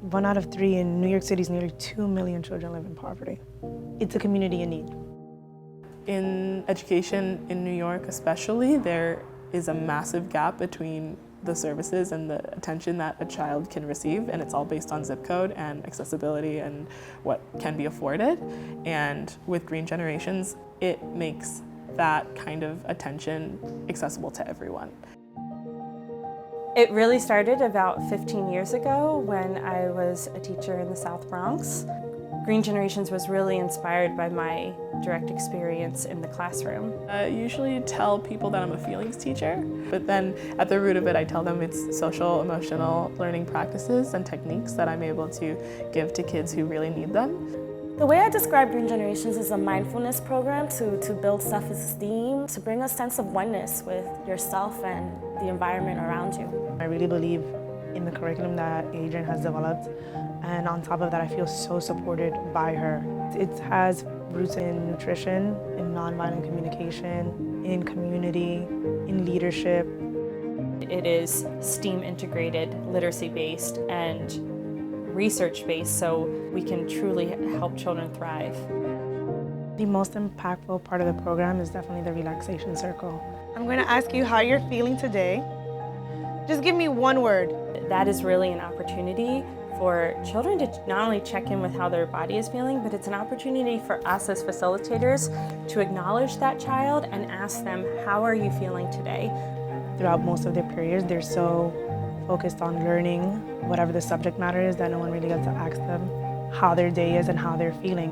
1 out of 3 in New York City's nearly 2 million children live in poverty. It's a community in need. In education in New York especially, there is a massive gap between the services and the attention that a child can receive, and it's all based on zip code and accessibility and what can be afforded. And with Green Generations, it makes that kind of attention accessible to everyone. It really started about 15 years ago when I was a teacher in the South Bronx. Green Generations was really inspired by my direct experience in the classroom. I usually tell people that I'm a feelings teacher, but then at the root of it I tell them it's social, emotional learning practices and techniques that I'm able to give to kids who really need them. The way I describe Green Generations is a mindfulness program to build self-esteem, to bring a sense of oneness with yourself and the environment around you. I really believe in the curriculum that Adrienne has developed, and on top of that I feel so supported by her. It has roots in nutrition, in nonviolent communication, in community, in leadership. It is STEAM integrated, literacy based, and research-based, so we can truly help children thrive. The most impactful part of the program is definitely the relaxation circle. I'm going to ask you how you're feeling today. Just give me one word. That is really an opportunity for children to not only check in with how their body is feeling, but it's an opportunity for us as facilitators to acknowledge that child and ask them, how are you feeling today? Throughout most of their periods, they're so focused on learning whatever the subject matter is that no one really gets to ask them how their day is and how they're feeling.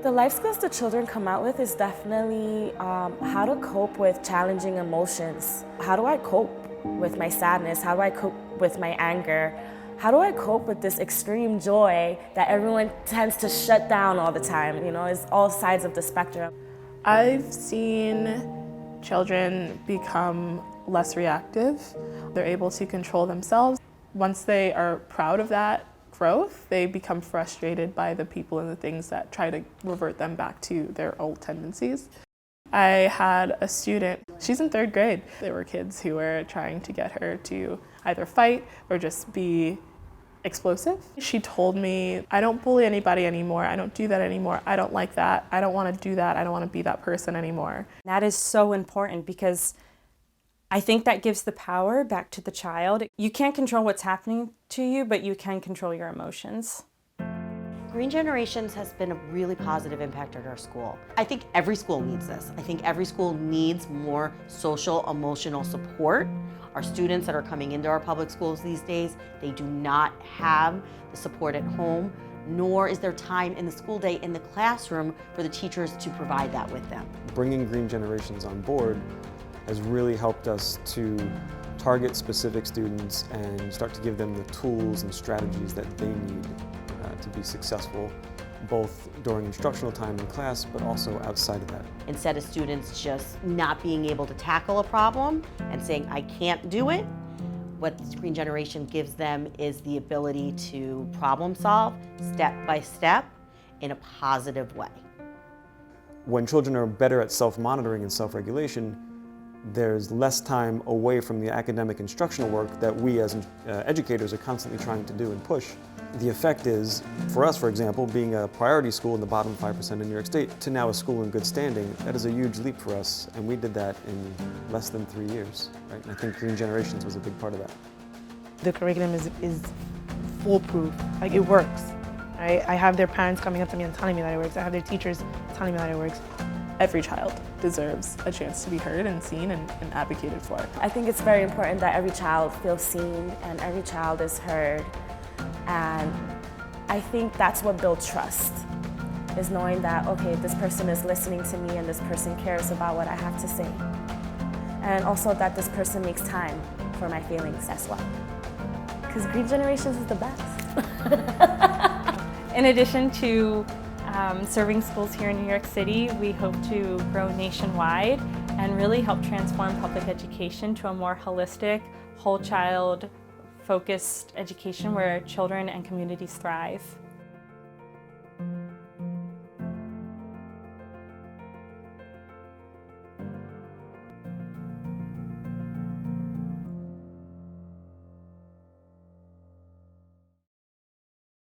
The life skills the children come out with is definitely how to cope with challenging emotions. How do I cope with my sadness? How do I cope with my anger? How do I cope with this extreme joy that everyone tends to shut down all the time? You know, it's all sides of the spectrum. I've seen children become less reactive. They're able to control themselves. Once they are proud of that growth, they become frustrated by the people and the things that try to revert them back to their old tendencies. I had a student, she's in 3rd grade. There were kids who were trying to get her to either fight or just be explosive. She told me, I don't bully anybody anymore. I don't do that anymore. I don't like that. I don't want to do that. I don't want to be that person anymore. That is so important because I think that gives the power back to the child. You can't control what's happening to you, but you can control your emotions. Green Generations has been a really positive impact at our school. I think every school needs this. I think every school needs more social, emotional support. Our students that are coming into our public schools these days, they do not have the support at home, nor is there time in the school day in the classroom for the teachers to provide that with them. Bringing Green Generations on board has really helped us to target specific students and start to give them the tools and strategies that they need to be successful, both during instructional time in class, but also outside of that. Instead of students just not being able to tackle a problem and saying, I can't do it, what Green Generation gives them is the ability to problem solve step by step in a positive way. When children are better at self-monitoring and self-regulation, there's less time away from the academic instructional work that we as educators are constantly trying to do and push. The effect is, for us, for example, being a priority school in the bottom 5% in New York State to now a school in good standing, that is a huge leap for us, and we did that in less than 3 years, right? And I think Green Generations was a big part of that. The curriculum is foolproof, like it works. Right? I have their parents coming up to me and telling me that it works. I have their teachers telling me that it works. Every child deserves a chance to be heard and seen and advocated for. I think it's very important that every child feels seen and every child is heard. And I think that's what builds trust, is knowing that, okay, this person is listening to me and this person cares about what I have to say. And also that this person makes time for my feelings as well. Because Green Generations is the best. In addition to serving schools here in New York City, we hope to grow nationwide and really help transform public education to a more holistic, whole child focused education where children and communities thrive.